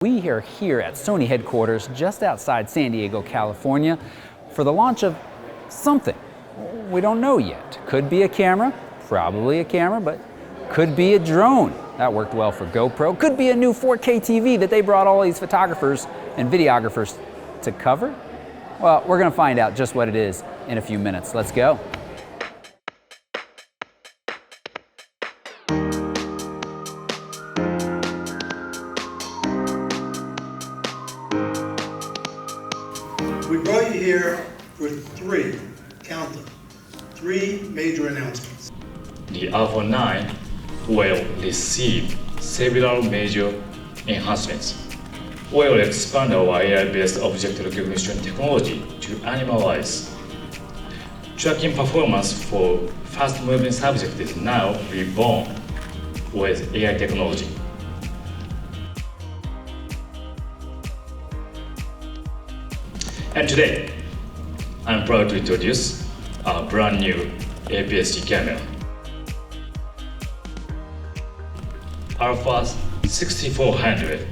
We are here at Sony headquarters just outside San Diego, California for the launch of something. We don't know yet. Could be a camera, probably a camera, but could be a drone. That worked well for GoPro. Could be a new 4K TV that they brought all these photographers and videographers to cover. Well, we're gonna find out just what it is in a few minutes. Let's go. We brought you here for count them, three major announcements. The iPhone 9 will receive several major enhancements. We will expand our AI-based object recognition technology to animalize. Tracking performance for fast-moving subjects is now reborn with AI technology. And today, I'm proud to introduce a brand new aps-c camera. aps-c6400.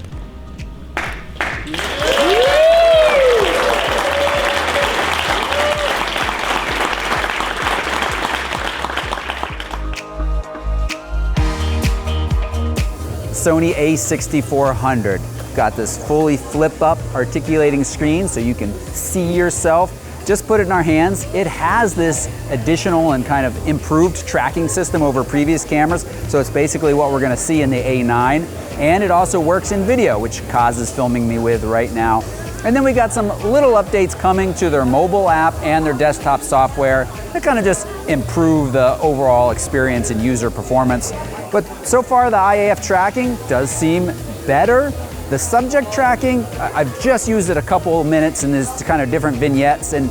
Sony a6400. Got this fully flip-up articulating screen so you can see yourself. Just put it in our hands. It has this additional and kind of improved tracking system over previous cameras, so it's basically what we're gonna see in the A9. And it also works in video, which Kaz is filming me with right now. And then we got some little updates coming to their mobile app and their desktop software that kind of just improve the overall experience and user performance. But so far the IAF tracking does seem better. The subject tracking, I've just used it a couple of minutes and there's kind of different vignettes and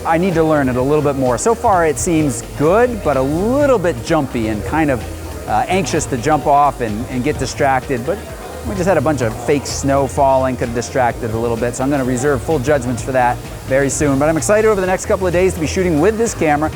I need to learn it a little bit more. So far it seems good, but a little bit jumpy and kind of anxious to jump off and get distracted. But we just had a bunch of fake snow falling, could have distracted a little bit. So I'm gonna reserve full judgments for that very soon. But I'm excited over the next couple of days to be shooting with this camera.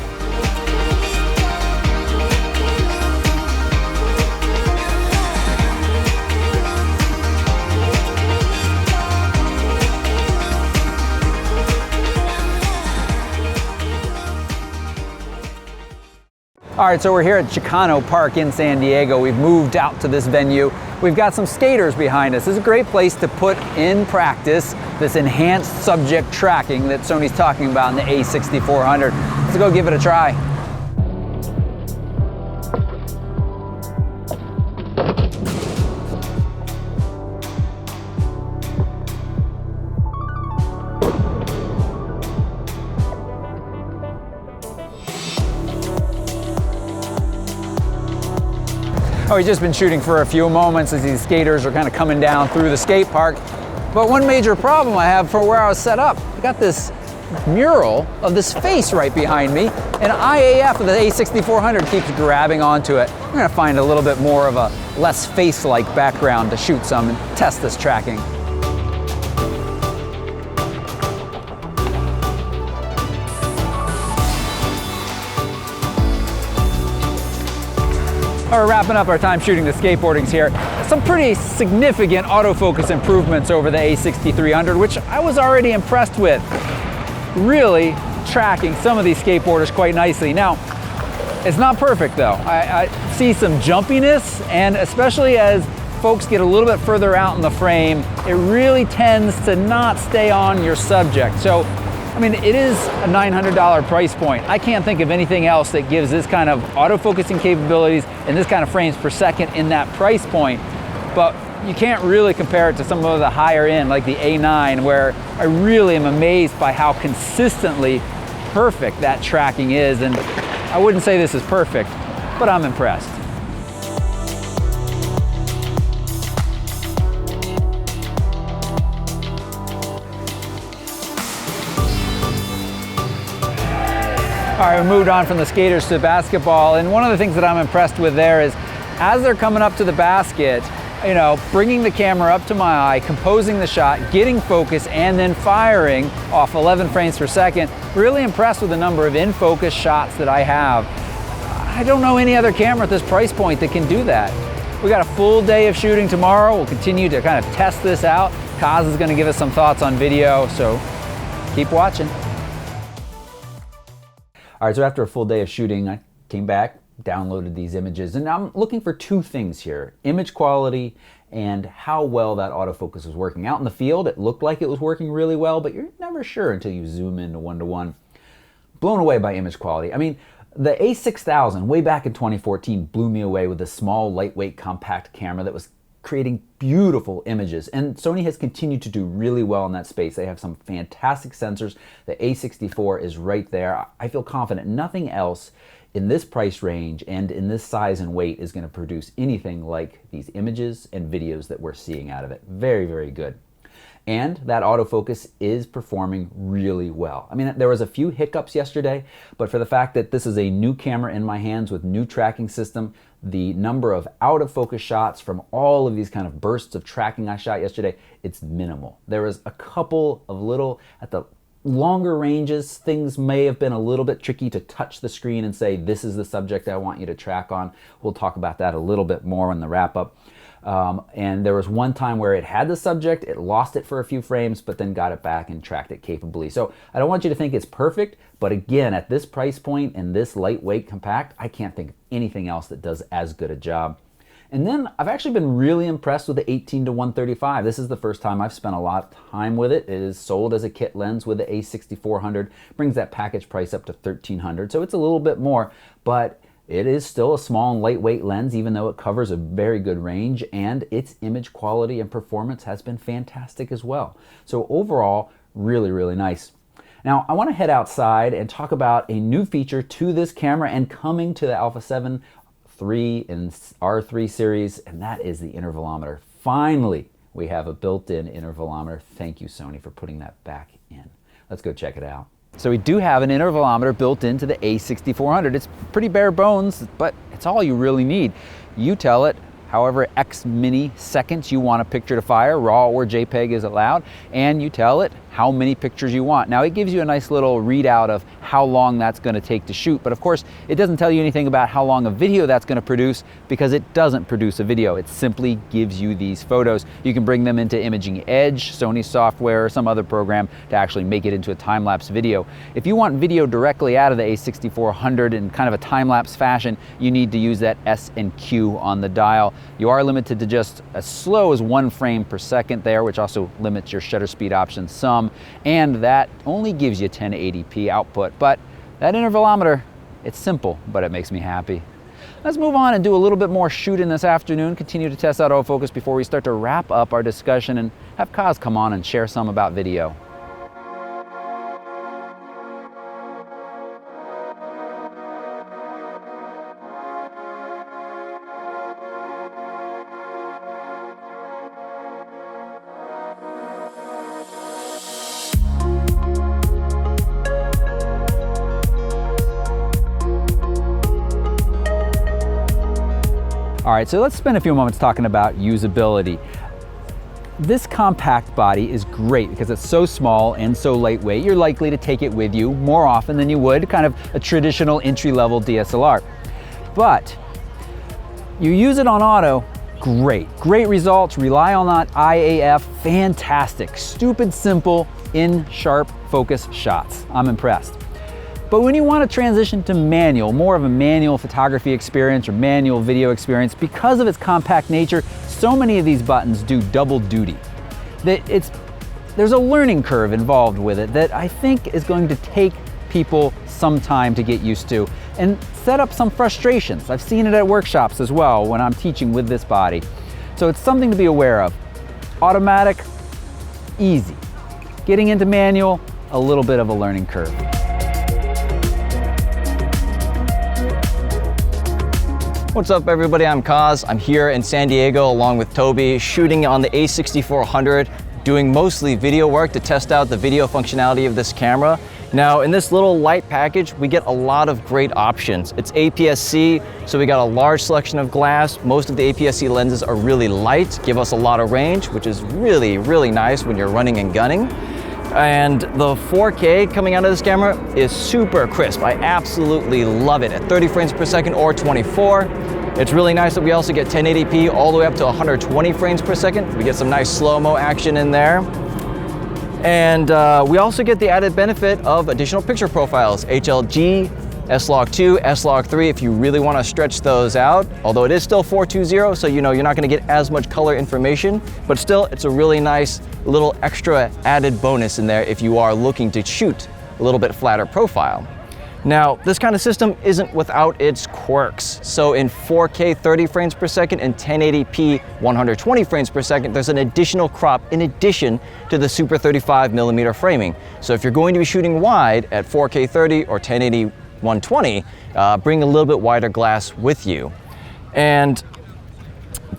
All right, so we're here at Chicano Park in San Diego. We've moved out to this venue. We've got some skaters behind us. This is a great place to put in practice this enhanced subject tracking that Sony's talking about in the a6400. Let's go give it a try. Oh, we've just been shooting for a few moments as these skaters are kind of coming down through the skate park. But one major problem I have for where I was set up, I got this mural of this face right behind me, and IAF of the a6400 keeps grabbing onto it. I'm gonna find a little bit more of a less face-like background to shoot some and test this tracking. We're wrapping up our time shooting the skateboardings here. Some pretty significant autofocus improvements over the a6300, which I was already impressed with. Really tracking some of these skateboarders quite nicely. Now, it's not perfect though. I see some jumpiness, and especially as folks get a little bit further out in the frame, it really tends to not stay on your subject. So, I mean, it is a $900 price point. I can't think of anything else that gives this kind of autofocusing capabilities and this kind of frames per second in that price point. But you can't really compare it to some of the higher end, like the A9, where I really am amazed by how consistently perfect that tracking is. And I wouldn't say this is perfect, but I'm impressed. All right, we moved on from the skaters to basketball, and one of the things that I'm impressed with there is as they're coming up to the basket, you know, bringing the camera up to my eye, composing the shot, getting focus, and then firing off 11 frames per second. Really impressed with the number of in-focus shots that I have. I don't know any other camera at this price point that can do that. We got a full day of shooting tomorrow. We'll continue to kind of test this out. Kaz is gonna give us some thoughts on video, so keep watching. All right, so after a full day of shooting, I came back, downloaded these images, and I'm looking for two things here: image quality and how well that autofocus is working. Out in the field, it looked like it was working really well, but you're never sure until you zoom in to 1:1. Blown away by image quality. I mean, the a6000 way back in 2014 blew me away with a small, lightweight, compact camera that was creating beautiful images, and Sony has continued to do really well in that space. They have some fantastic sensors. The a64 is right there. I feel confident nothing else in this price range and in this size and weight is going to produce anything like these images and videos that we're seeing out of it. Very, very good. And that autofocus is performing really well. I mean, there was a few hiccups yesterday, but for the fact that this is a new camera in my hands with new tracking system, the number of out of focus shots from all of these kind of bursts of tracking I shot yesterday, it's minimal. There was a couple of little, at the longer ranges, things may have been a little bit tricky to touch the screen and say, this is the subject I want you to track on. We'll talk about that a little bit more in the wrap up. And there was one time where it had the subject, it lost it for a few frames, but then got it back and tracked it capably. So I don't want you to think it's perfect, but again, at this price point and this lightweight compact, I can't think of anything else that does as good a job. And then I've actually been really impressed with the 18-135. This is the first time I've spent a lot of time with it. It is sold as a kit lens with the a6400, brings that package price up to $1,300, so it's a little bit more, but it is still a small and lightweight lens, even though it covers a very good range, and its image quality and performance has been fantastic as well. So overall, really, really nice. Now, I want to head outside and talk about a new feature to this camera and coming to the Alpha 7 III and R3 series, and that is the intervalometer. Finally, we have a built-in intervalometer. Thank you, Sony, for putting that back in. Let's go check it out. So we do have an intervalometer built into the a6400. It's pretty bare bones, but it's all you really need. You tell it however X many seconds you want a picture to fire, RAW or JPEG is allowed, and you tell it how many pictures you want. Now it gives you a nice little readout of how long that's going to take to shoot, but of course it doesn't tell you anything about how long a video that's going to produce, because it doesn't produce a video. It simply gives you these photos. You can bring them into Imaging Edge, Sony software, or some other program to actually make it into a time-lapse video. If you want video directly out of the a6400 in kind of a time-lapse fashion, you need to use that S and Q on the dial. You are limited to just as slow as 1 frame per second there, which also limits your shutter speed option some, and that only gives you 1080p output. But that intervalometer, it's simple, but it makes me happy. Let's move on and do a little bit more shooting this afternoon, continue to test out autofocus before we start to wrap up our discussion and have Kaz come on and share some about video. All right, so let's spend a few moments talking about usability. This compact body is great because it's so small and so lightweight. You're likely to take it with you more often than you would kind of a traditional entry-level DSLR. But you use it on auto, great. Great results, rely on that IAF, fantastic. Stupid simple, in sharp focus shots. I'm impressed. But when you want to transition to manual, more of a manual photography experience or manual video experience, because of its compact nature, so many of these buttons do double duty. There's a learning curve involved with it that I think is going to take people some time to get used to and set up some frustrations. I've seen it at workshops as well when I'm teaching with this body. So it's something to be aware of. Automatic, easy. Getting into manual, a little bit of a learning curve. What's up everybody, I'm Kaz. I'm here in San Diego along with Toby, shooting on the a6400, doing mostly video work to test out the video functionality of this camera. Now in this little light package, we get a lot of great options. It's aps-c, so we got a large selection of glass. Most of the aps-c lenses are really light, give us a lot of range, which is really, really nice when you're running and gunning. And the 4K coming out of this camera is super crisp. I absolutely love it at 30 frames per second or 24. It's really nice that we also get 1080p all the way up to 120 frames per second. We get some nice slow-mo action in there. And we also get the added benefit of additional picture profiles, HLG, S-Log2, S-Log3 if you really want to stretch those out, although it is still 420, so you know you're not going to get as much color information, but still it's a really nice little extra added bonus in there if you are looking to shoot a little bit flatter profile. Now, this kind of system isn't without its quirks. So in 4K 30 frames per second and 1080p 120 frames per second, there's an additional crop in addition to the Super 35mm framing. So if you're going to be shooting wide at 4K 30 or 1080 120, bring a little bit wider glass with you. And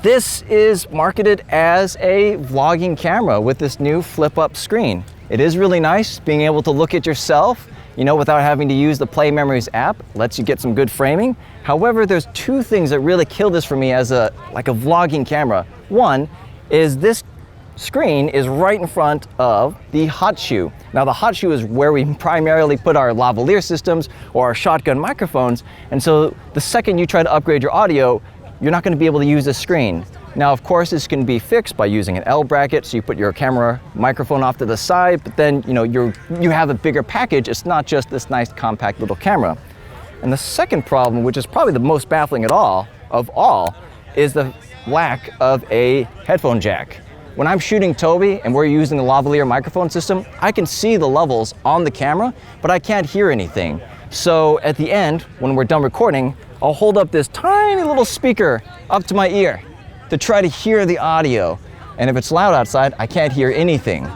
this is marketed as a vlogging camera with this new flip-up screen. It is really nice being able to look at yourself, you know, without having to use the Play Memories app. Lets you get some good framing. However, there's two things that really kill this for me as a vlogging camera. One is this screen is right in front of the hot shoe. Now the hot shoe is where we primarily put our lavalier systems or our shotgun microphones, and so the second you try to upgrade your audio, you're not going to be able to use this screen. Now of course this can be fixed by using an L bracket, so you put your camera microphone off to the side, but then you know you have a bigger package. It's not just this nice compact little camera. And the second problem, which is probably the most baffling of all, is the lack of a headphone jack. When I'm shooting Toby and we're using the lavalier microphone system, I can see the levels on the camera, but I can't hear anything. So at the end, when we're done recording, I'll hold up this tiny little speaker up to my ear to try to hear the audio. And if it's loud outside, I can't hear anything.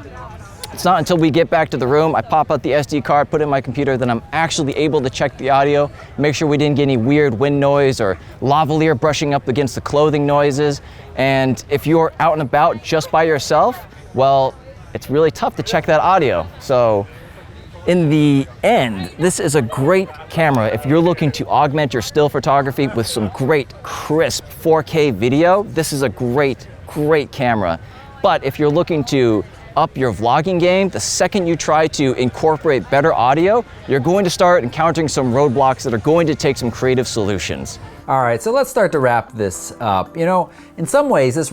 It's not until we get back to the room, I pop out the SD card, put it in my computer, then I'm actually able to check the audio, make sure we didn't get any weird wind noise or lavalier brushing up against the clothing noises. And if you're out and about just by yourself, well, it's really tough to check that audio. So in the end, this is a great camera if you're looking to augment your still photography with some great crisp 4K video. This is a great camera. But if you're looking to up your vlogging game, the second you try to incorporate better audio, you're going to start encountering some roadblocks that are going to take some creative solutions. All right, so let's start to wrap this up. You know, in some ways, this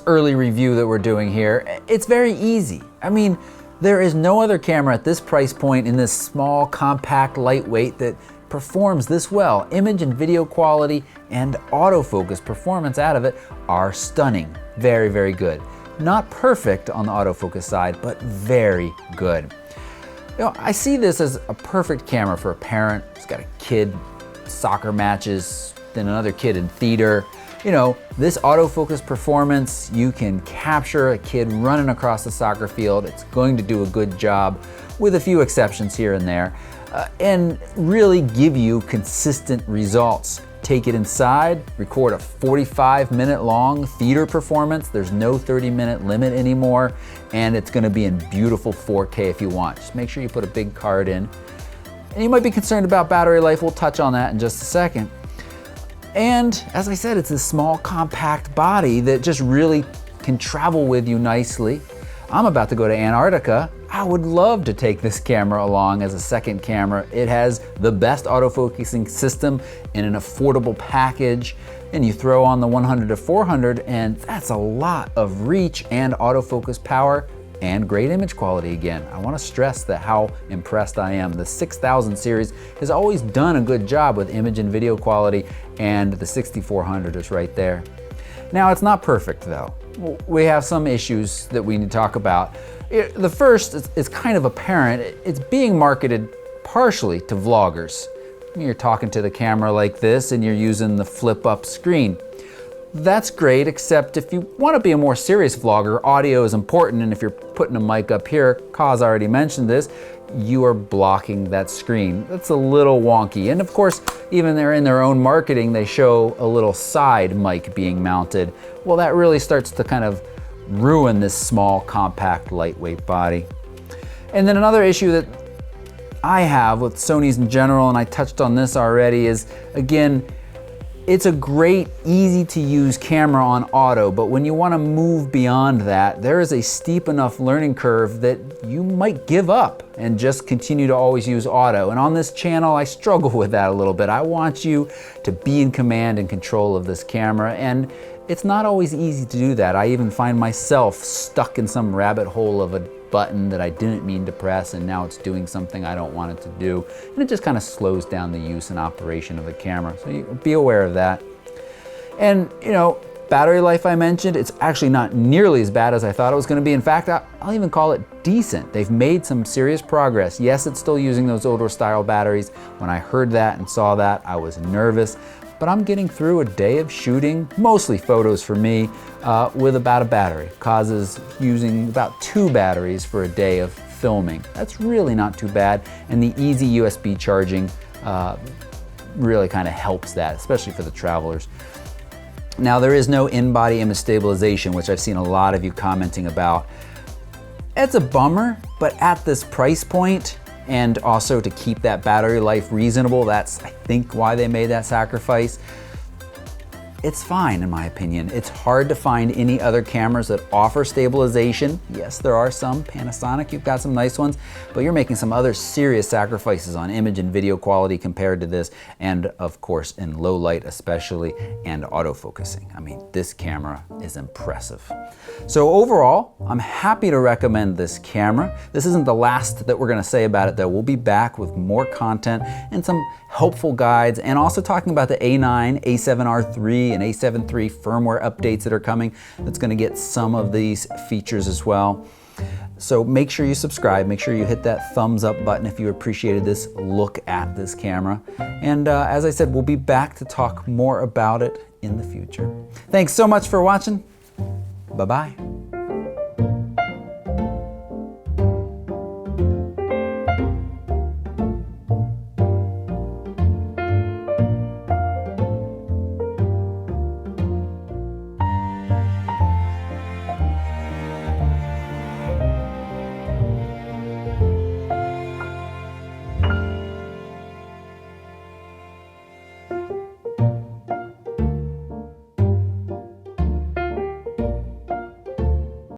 early review that we're doing here, it's very easy. I mean, there is no other camera at this price point in this small, compact, lightweight that performs this well. Image and video quality and autofocus performance out of it are stunning. Very, very good. Not perfect on the autofocus side, but very good. You know, I see this as a perfect camera for a parent who's got a kid, soccer matches, then another kid in theater. You know, this autofocus performance, you can capture a kid running across the soccer field. It's going to do a good job with a few exceptions here and there, and really give you consistent results. Take it inside, record a 45-minute long theater performance. There's no 30-minute limit anymore, and it's gonna be in beautiful 4K if you want. Just make sure you put a big card in. And you might be concerned about battery life. We'll touch on that in just a second. And as I said, it's a small, compact body that just really can travel with you nicely. I'm about to go to Antarctica. I would love to take this camera along as a second camera. It has the best autofocusing system in an affordable package. And you throw on the 100 to 400 and that's a lot of reach and autofocus power and great image quality again. I want to stress that how impressed I am. The 6000 series has always done a good job with image and video quality, and the 6400 is right there. Now it's not perfect though. We have some issues that we need to talk about. The first is kind of apparent. It's being marketed partially to vloggers. You're talking to the camera like this and you're using the flip up screen. That's great, except if you want to be a more serious vlogger, audio is important, and if you're putting a mic up here, Kaz already mentioned this, you are blocking that screen. That's a little wonky. And of course, even they're in their own marketing, they show a little side mic being mounted. Well, that really starts to kind of ruin this small, compact, lightweight body. And then another issue that I have with Sony's in general, and I touched on this already, is again, It's a great, easy to use camera on auto, but when you want to move beyond that, there is a steep enough learning curve that you might give up and just continue to always use auto. And on this channel, I struggle with that a little bit. I want you to be in command and control of this camera, and it's not always easy to do that. I even find myself stuck in some rabbit hole of a button that I didn't mean to press, and now it's doing something I don't want it to do. And it just kind of slows down the use and operation of the camera. So you be aware of that. And you know, battery life I mentioned, it's actually not nearly as bad as I thought it was going to be. In fact, I'll even call it decent. They've made some serious progress. Yes, it's still using those older style batteries. When I heard that and saw that, I was nervous. But I'm getting through a day of shooting, mostly photos for me, with about a battery. Causes using about 2 batteries for a day of filming. That's really not too bad, and the easy USB charging really kind of helps that, especially for the travelers. Now, there is no in-body image stabilization, which I've seen a lot of you commenting about. It's a bummer, but at this price point, and also to keep that battery life reasonable, that's, I think, why they made that sacrifice. It's fine, in my opinion. It's hard to find any other cameras that offer stabilization. Yes, there are some. Panasonic, you've got some nice ones, but you're making some other serious sacrifices on image and video quality compared to this, and of course, in low light especially, and autofocusing. I mean, this camera is impressive. So overall, I'm happy to recommend this camera. This isn't the last that we're gonna say about it though. We'll be back with more content and some helpful guides, and also talking about the A9, A7R3, and A7 III firmware updates that are coming. That's gonna get some of these features as well. So make sure you subscribe, make sure you hit that thumbs up button if you appreciated this look at this camera. And as I said, we'll be back to talk more about it in the future. Thanks so much for watching. Bye-bye.